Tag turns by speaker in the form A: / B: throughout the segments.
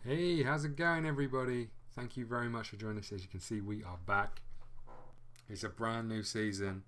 A: Hey, how's it going, everybody? Thank you very much for joining us. As you can see, we are back. It's a brand new season,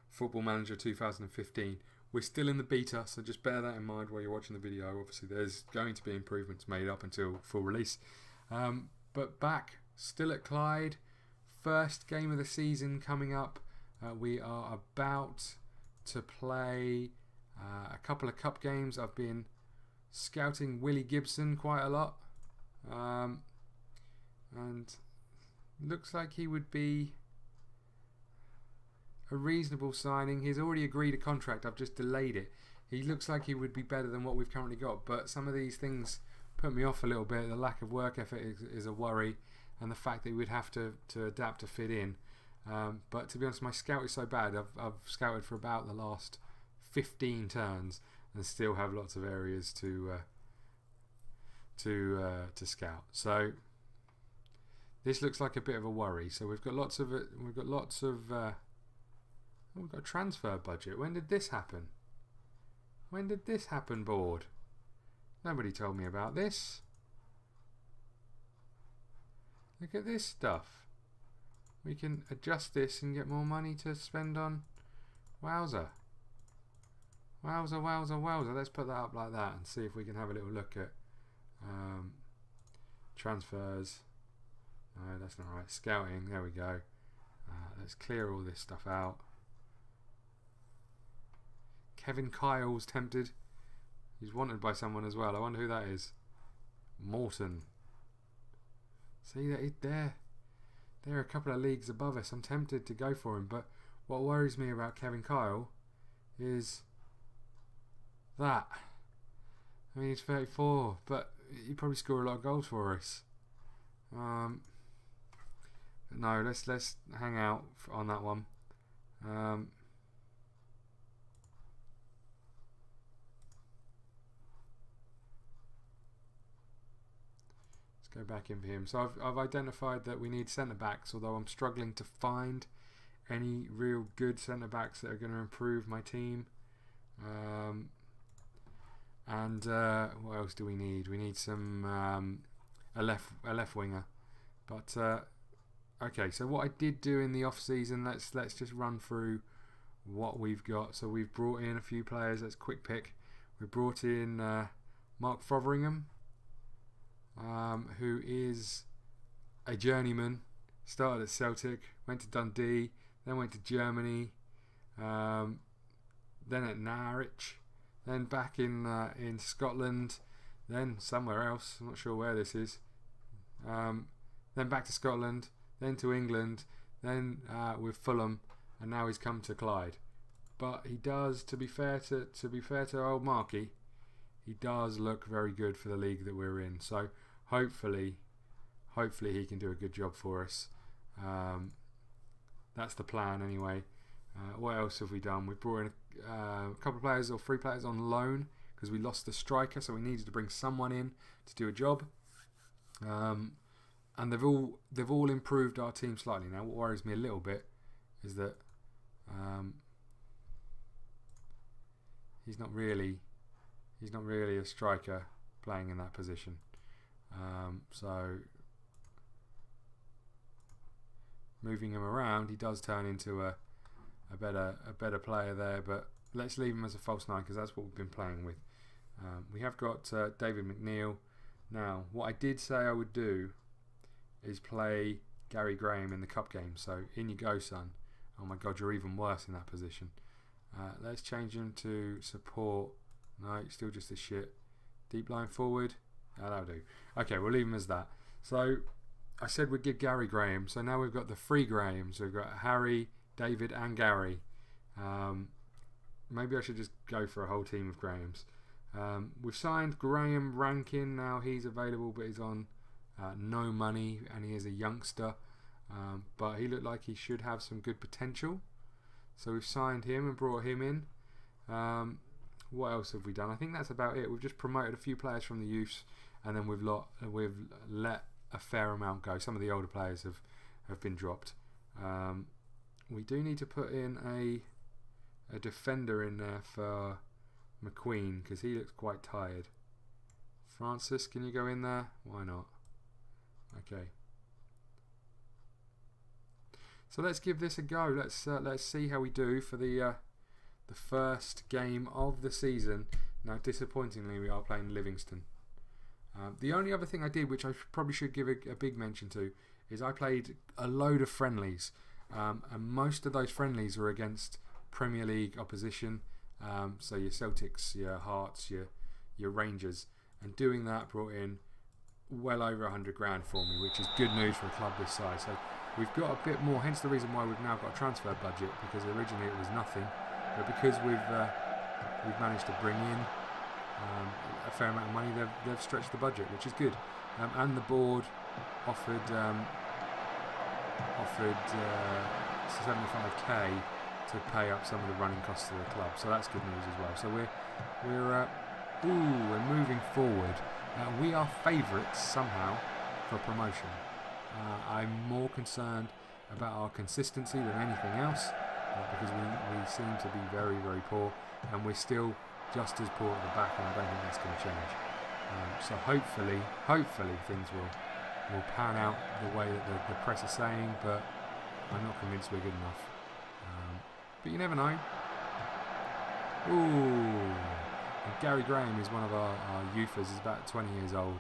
A: Football Manager 2015. We're still in the beta, so just bear that in mind while you're watching the video. Obviously, there's going to be improvements made up until full release. But back, still at Clyde. First game of the season coming up. We are about to play a couple of cup games. I've been scouting Willie Gibson quite a lot. And looks like he would be a reasonable signing. He's already agreed a contract. I've just delayed it. He looks like he would be better than what we've currently got, but some of these things put me off a little bit. The lack of work effort is a worry, and the fact that we'd have to adapt to fit in. But to be honest, my scout is so bad. I've scouted for about the last 15 turns and still have lots of areas to scout. So this looks like a bit of a worry. So we've got lots of we've got a transfer budget. When did this happen? When did this happen, board? Nobody told me about this. Look at this stuff. We can adjust this and get more money to spend on. Wowza. Wowza, wowza, wowza. Let's put that up like that and see if we can have a little look at transfers. No, that's not right. Scouting. There we go. Let's clear all this stuff out. Kevin Kyle's tempted. He's wanted by someone as well. I wonder who that is. Morton. See that they're a couple of leagues above us. I'm tempted to go for him, but what worries me about Kevin Kyle is that. I mean, he's 34, but he probably score a lot of goals for us. But no, let's hang out on that one. Let's go back in for him. So I've identified that we need centre backs, although I'm struggling to find any real good centre backs that are going to improve my team. And what else do we need? We need some a left winger. But okay, so what I did do in the off season, let's just run through what we've got. So we've brought in a few players. Let's quick pick. We brought in Mark Fotheringham, who is a journeyman. Started at Celtic, went to Dundee, then went to Germany, then at Norwich, then back in Scotland, then somewhere else. I'm not sure where this is. Then back to Scotland, then to England, then with Fulham, and now he's come to Clyde. But he does, to be fair to old Marky, he does look very good for the league that we're in. So hopefully he can do a good job for us. That's the plan anyway. What else have we done? We've brought in a couple of players or 3 players on loan because we lost the striker, so we needed to bring someone in to do a job. And they've all improved our team slightly. Now, what worries me a little bit is that he's not really a striker playing in that position. So moving him around, he does turn into a better player there. But let's leave him as a false 9 because that's what we've been playing with. We have got David McNeil. Now, what I did say I would do is play Gary Graham in the cup game. So in you go, son. Oh my God, you're even worse in that position. Let's change him to support. No, still just as shit. Deep line forward. That'll do. Okay, we'll leave him as that. So I said we'd give Gary Graham. So now we've got the 3 Grahams. We've got Harry, David and Gary. Maybe I should just go for a whole team of Grahams. We've signed Graham Rankin. Now he's available, but he's on no money, and he is a youngster. But he looked like he should have some good potential. So we've signed him and brought him in. What else have we done? I think that's about it. We've just promoted a few players from the youths, and then we've let a fair amount go. Some of the older players have been dropped. We do need to put in a defender in there for McQueen because he looks quite tired. Francis, can you go in there? Why not? Okay. So let's give this a go. Let's see how we do for the first game of the season. Now, disappointingly, we are playing Livingston. The only other thing I did, which I probably should give a big mention to, is I played a load of friendlies, and most of those friendlies were against Premier League opposition. So your Celtics, your Hearts, your Rangers, and doing that brought in well over 100 grand for me, which is good news for a club this size. So we've got a bit more, hence the reason why we've now got a transfer budget, because originally it was nothing, but because we've managed to bring in a fair amount of money, they've stretched the budget, which is good. And the board offered 75k to pay up some of the running costs of the club, so that's good news as well. So we're moving forward. We are favourites somehow for promotion. I'm more concerned about our consistency than anything else, because we seem to be very, very poor, and we're still just as poor at the back, and I don't think that's going to change. So hopefully things will pan out the way that the press is saying, but I'm not convinced we're good enough. But you never know. Ooh. And Gary Graham is one of our youthers. He's about 20 years old.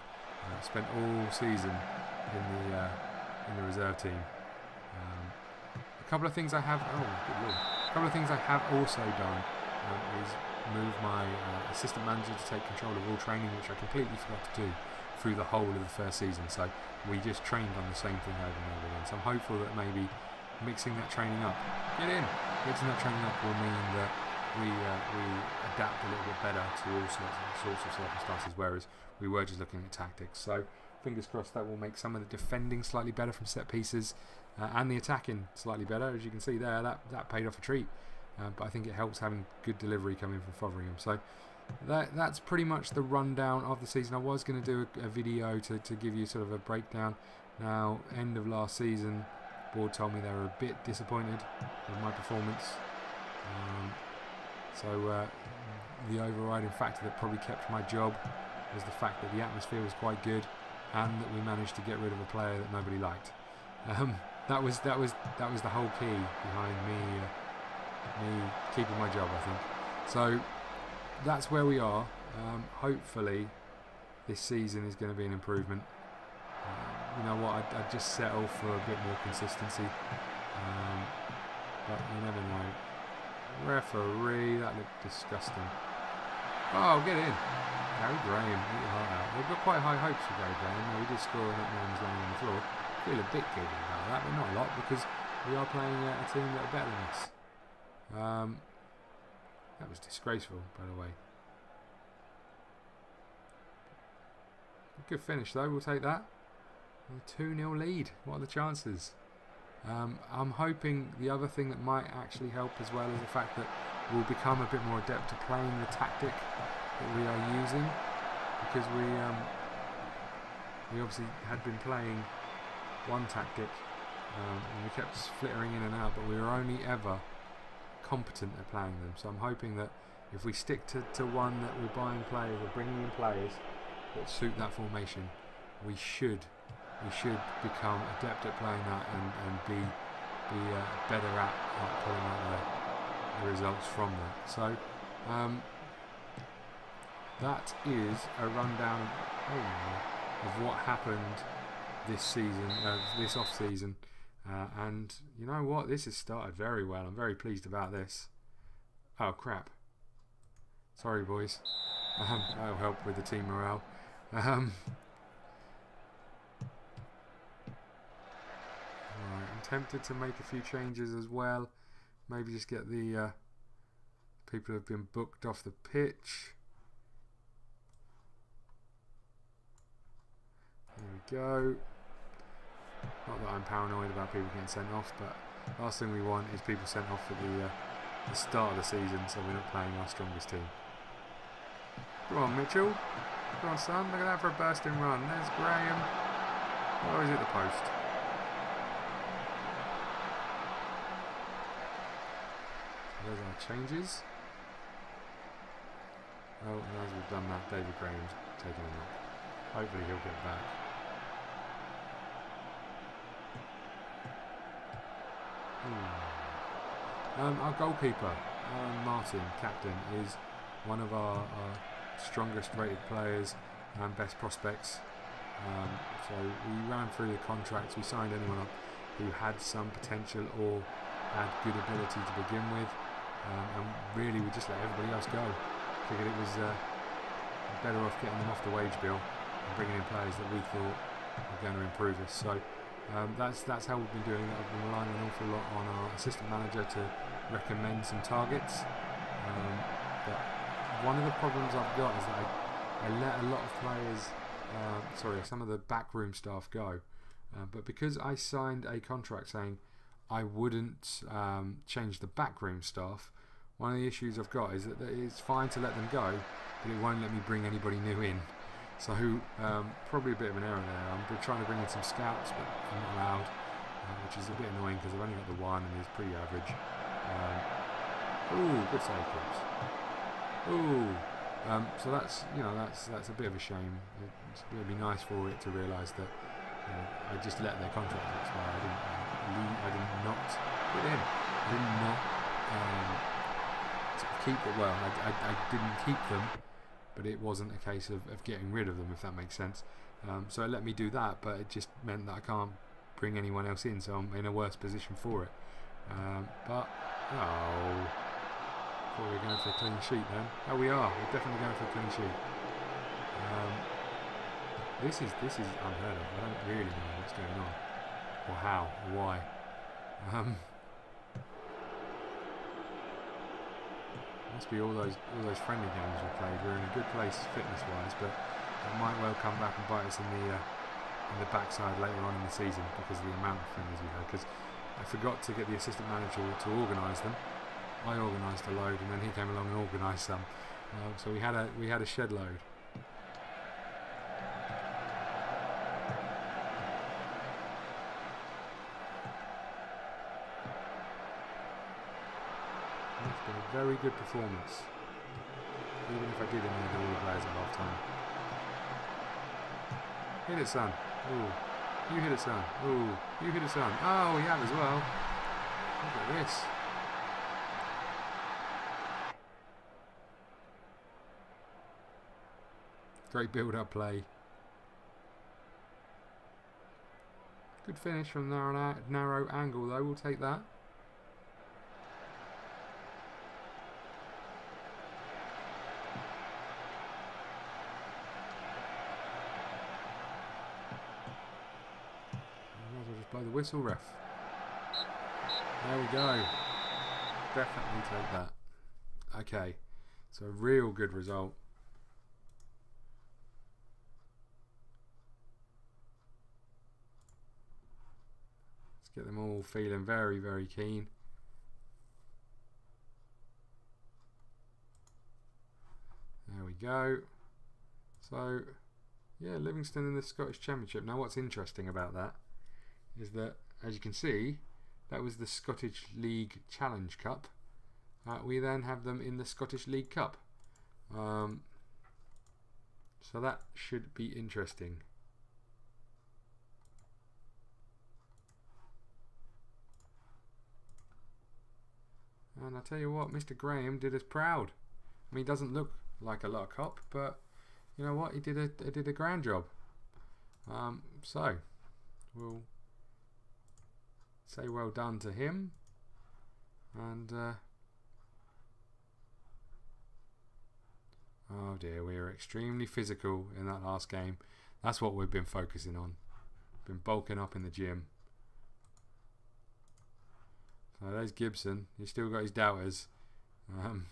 A: Spent all season in the reserve team. A couple of things I have. Oh, good lord! A couple of things I have also done is move my assistant manager to take control of all training, which I completely forgot to do through the whole of the first season. So we just trained on the same thing over and over again. So I'm hopeful that maybe mixing that training up, mixing that training up will mean that we adapt a little bit better to all sorts of circumstances, whereas we were just looking at tactics. So fingers crossed that will make some of the defending slightly better from set pieces, and the attacking slightly better. As you can see there, that paid off a treat. But I think it helps having good delivery coming from Fotheringham. So that's pretty much the rundown of the season. I was going to do a video to give you sort of a breakdown. Now, end of last season, board told me they were a bit disappointed with my performance. So the overriding factor that probably kept my job was the fact that the atmosphere was quite good, and that we managed to get rid of a player that nobody liked. That was the whole key behind me keeping my job, I think. So that's where we are. Hopefully this season is going to be an improvement. You know what, I'd just settle for a bit more consistency, but you never know. Referee, that looked disgusting. Oh, get in. Gary Graham, eat your heart out. They've got quite high hopes for Gary Graham. Now, we did score and that man was laying on the floor. Feel a bit guilty about that, but not a lot, because we are playing a team that are better than us. That was disgraceful, by the way. Good finish though, we'll take that. A 2-0 lead, what are the chances? I'm hoping the other thing that might actually help as well is the fact that we'll become a bit more adept to playing the tactic that we are using, because we obviously had been playing one tactic, and we kept flittering in and out, but we were only ever competent at playing them. So I'm hoping that if we stick to one that we're buying players or bringing in players that suit that formation, we should become adept at playing that and be better at pulling out the results from that. So that is a rundown of what happened this season, this off season. And you know what, this has started very well. I'm very pleased about this. Oh crap, sorry boys. That'll help with the team morale. Right, I'm tempted to make a few changes as well. Maybe just get the people who have been booked off the pitch. There we go. Not that I'm paranoid about people getting sent off, but last thing we want is people sent off at the start of the season, so we're not playing our strongest team. Go on, Mitchell. Go on, son. Look at that for a bursting run. There's Graham. Or is it the post? So there's our changes. Oh, and as we've done that, David Graham's taking a knock. Hopefully he'll get back. Our goalkeeper, Aaron Martin, captain, is one of our strongest rated players and best prospects. So we ran through the contracts, we signed anyone up who had some potential or had good ability to begin with, and really we just let everybody else go. Figured it was better off getting them off the wage bill and bringing in players that we thought were going to improve us. So that's how we've been doing it. I've been relying an awful lot on our assistant manager to recommend some targets. But one of the problems I've got is that I let a lot of players, some of the backroom staff go. But because I signed a contract saying I wouldn't change the backroom staff, one of the issues I've got is that it's fine to let them go, but it won't let me bring anybody new in. So probably a bit of an error there. I'm trying to bring in some scouts, but I'm not allowed, which is a bit annoying because I've only got the one and he's pretty average. Ooh, good save, Clips. Ooh, so that's a bit of a shame. It'd be nice for it to realise that I just let their contract expire. I did not put in. I did not keep it. Well, I didn't keep them. But it wasn't a case of getting rid of them, if that makes sense. So it let me do that, but it just meant that I can't bring anyone else in, so I'm in a worse position for it. Thought we were going for a clean sheet then. Oh, we are. We're definitely going for a clean sheet. This is unheard of. I don't really know what's going on, or how, or why. Must be all those friendly games we played. We're in a good place fitness-wise, but it might well come back and bite us in the backside later on in the season because of the amount of friendlies we had. Because I forgot to get the assistant manager to organise them. I organised a load, and then he came along and organised some. So we had a shed load. It's been a very good performance, even if I did need all the players at half time. Hit it, son. Ooh. You hit it, son. Ooh. You hit it, son. Oh, we have as well. Look at this. Great build-up play. Good finish from narrow angle, though. We'll take that. Blow the whistle, ref. There we go. Definitely take that. Okay, so a real good result. Let's get them all feeling very, very keen. There we go. So, yeah, Livingston in the Scottish Championship. Now, what's interesting about that is that, as you can see, that was the Scottish League Challenge Cup. We then have them in the Scottish League Cup. So that should be interesting. And I tell you what, Mr. Graham did us proud. I mean, he doesn't look like a lot cop, but you know what? He did a grand job. So we'll say well done to him, and oh dear, we were extremely physical in that last game. That's what we've been focusing on. Been bulking up in the gym. So there's Gibson. He's still got his doubters. You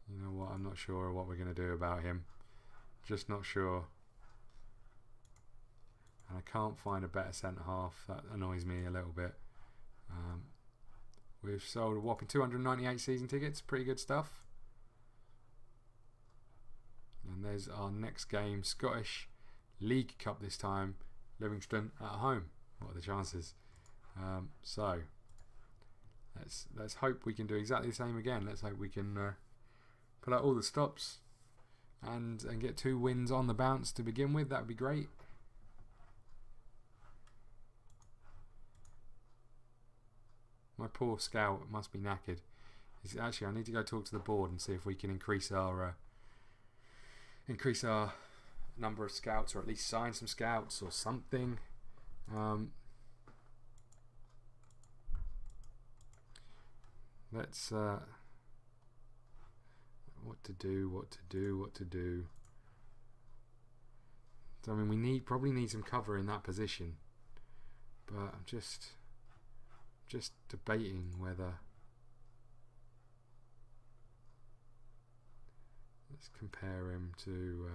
A: know what? I'm not sure what we're going to do about him. Just not sure. And I can't find a better centre half. That annoys me a little bit. We've sold a whopping 298 season tickets. Pretty good stuff. And there's our next game. Scottish League Cup this time. Livingston at home. What are the chances? So let's hope we can do exactly the same again. Let's hope we can pull out all the stops and get 2 wins on the bounce to begin with. That would be great. My poor scout must be knackered. Actually, I need to go talk to the board and see if we can increase our number of scouts, or at least sign some scouts or something. Let's what to do. So, I mean, we probably need some cover in that position, but I'm just debating whether. Let's compare him to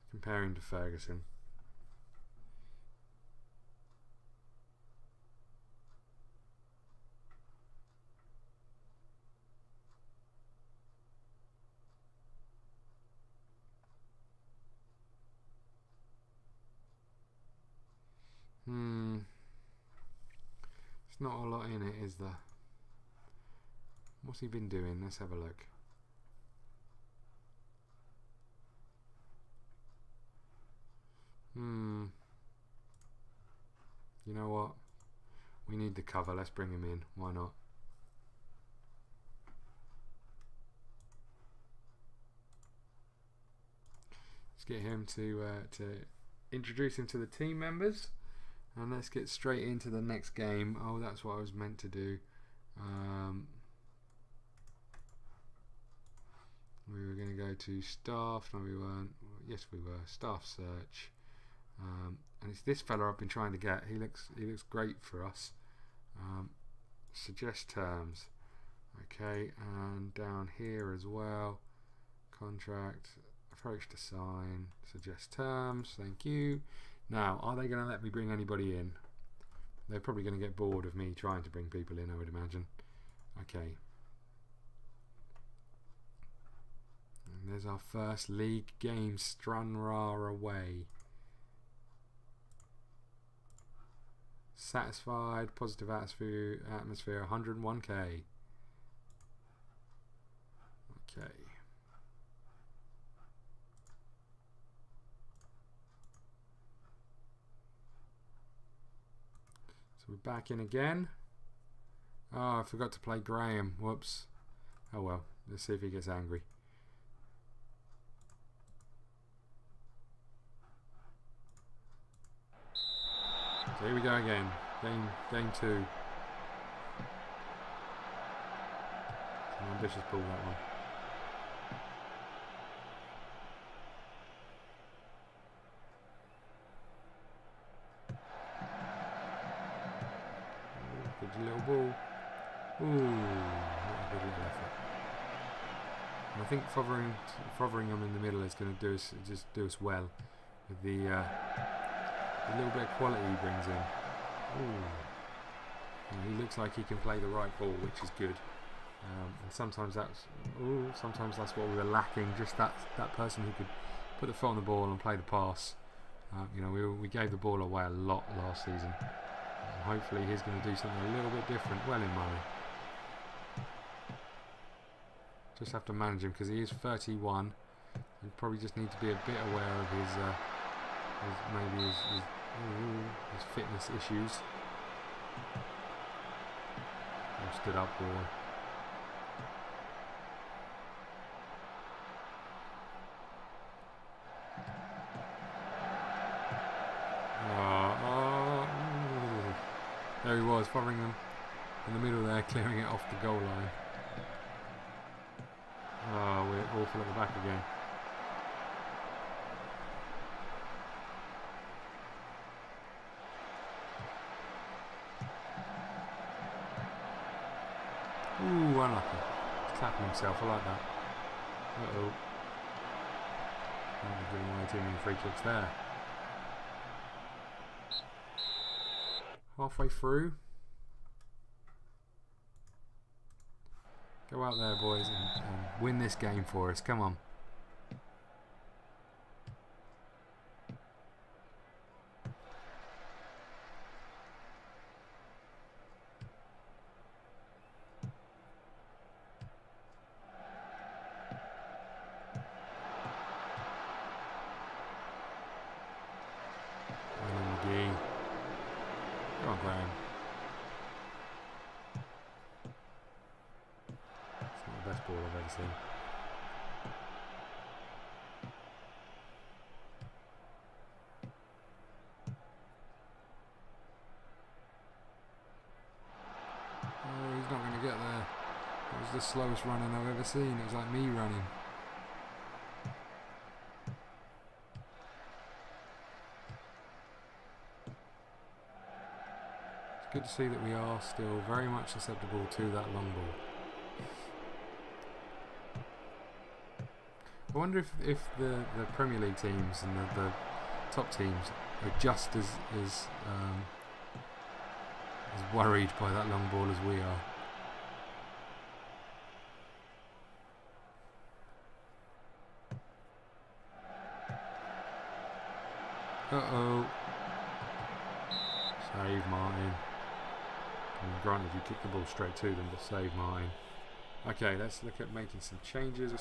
A: comparing to Ferguson. There's not a lot in it, is there? What's he been doing? Let's have a look. You know what? We need the cover. Let's bring him in. Why not? Let's get him to introduce him to the team members, and let's get straight into the next game. Oh, that's what I was meant to do. We were going to go to staff. No, we weren't. Yes, we were. Staff search. And it's this fella I've been trying to get. He looks great for us. Suggest terms. Okay, and down here as well. Contract. Approach to sign. Suggest terms. Thank you. Now, are they going to let me bring anybody in? They're probably going to get bored of me trying to bring people in, I would imagine. Okay. And there's our first league game, Stranraer away. Satisfied, positive atmosphere, 101k. Okay. So we're back in again. Oh, I forgot to play Graham. Whoops. Oh well, let's see if he gets angry. So here we go again. Game 2. An ambitious ball, that one. Good little ball. Ooh, what a good little effort. And I think Fotheringham in the middle is going to do us well with the little bit of quality he brings in. Ooh. And he looks like he can play the right ball, which is good. And sometimes that's what we were lacking. Just that person who could put the foot on the ball and play the pass. You know, we gave the ball away a lot last season. And hopefully he's going to do something a little bit different. Well in Murray. Just have to manage him because he is 31. You probably just need to be a bit aware of his fitness issues. Stood up, boy. There he was, Fotheringham in the middle there, clearing it off the goal line. Oh, we're awful at the back again. Ooh, unlucky. He's clapping himself, I like that. Uh-oh. I'm giving away too many free kicks there. Halfway through. Go out there, boys, and win this game for us. Come on. best ball I've ever seen. Oh, he's not going to get there. It was the slowest running I've ever seen. It was like me running. It's good to see that we are still very much susceptible to that long ball. I wonder if the Premier League teams and the top teams are just as worried by that long ball as we are. Uh-oh. Save Martin. Granted, you kick the ball straight to them, but save Martin. Okay, let's look at making some changes. We're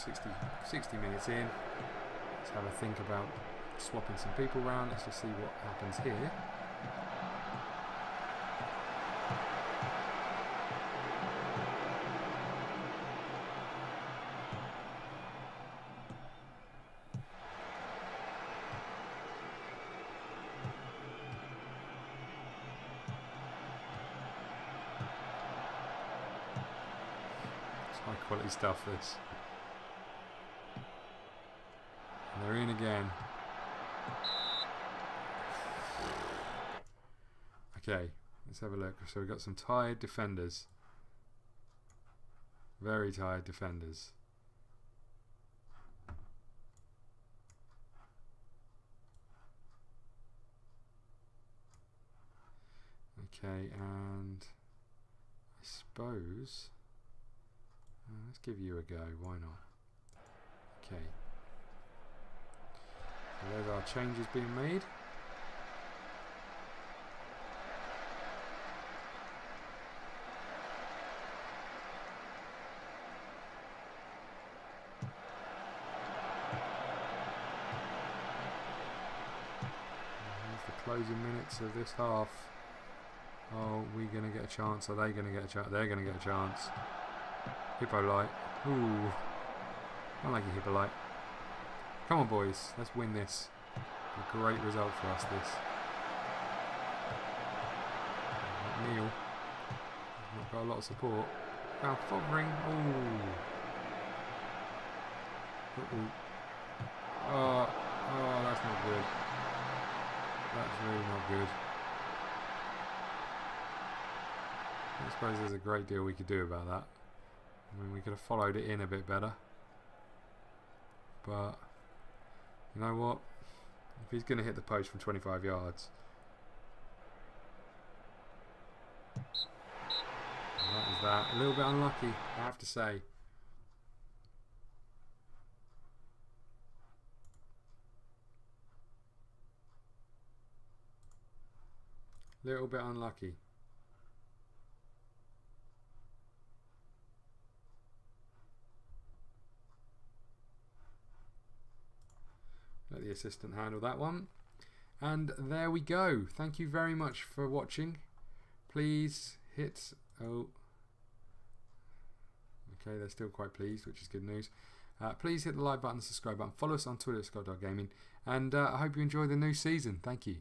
A: 60 minutes in. Let's have a think about swapping some people around. Let's just see what happens here. High quality stuff, this. And they're in again. Okay, let's have a look. So we've got some tired defenders. Very tired defenders. Okay, and I suppose let's give you a go, why not? Okay. So there's our changes being made. Here's the closing minutes of this half. Oh, we going to get a chance? Are they going to get a chance? They're going to get a chance. Hippolyte. Ooh. I like you, Hippolyte. Come on, boys. Let's win this. A great result for us, this. Neil. Not got a lot of support. Now, Fothering. Ooh. Oh, that's not good. That's really not good. I suppose there's a great deal we could do about that. I mean, we could have followed it in a bit better. But, you know what? If he's going to hit the post from 25 yards. That is that. A little bit unlucky, I have to say. Little bit unlucky. Let the assistant handle that one. And there we go. Thank you very much for watching. Please hit... Oh. Okay, they're still quite pleased, which is good news. Please hit the like button, subscribe button. Follow us on Twitter, Scott.Gaming. And I hope you enjoy the new season. Thank you.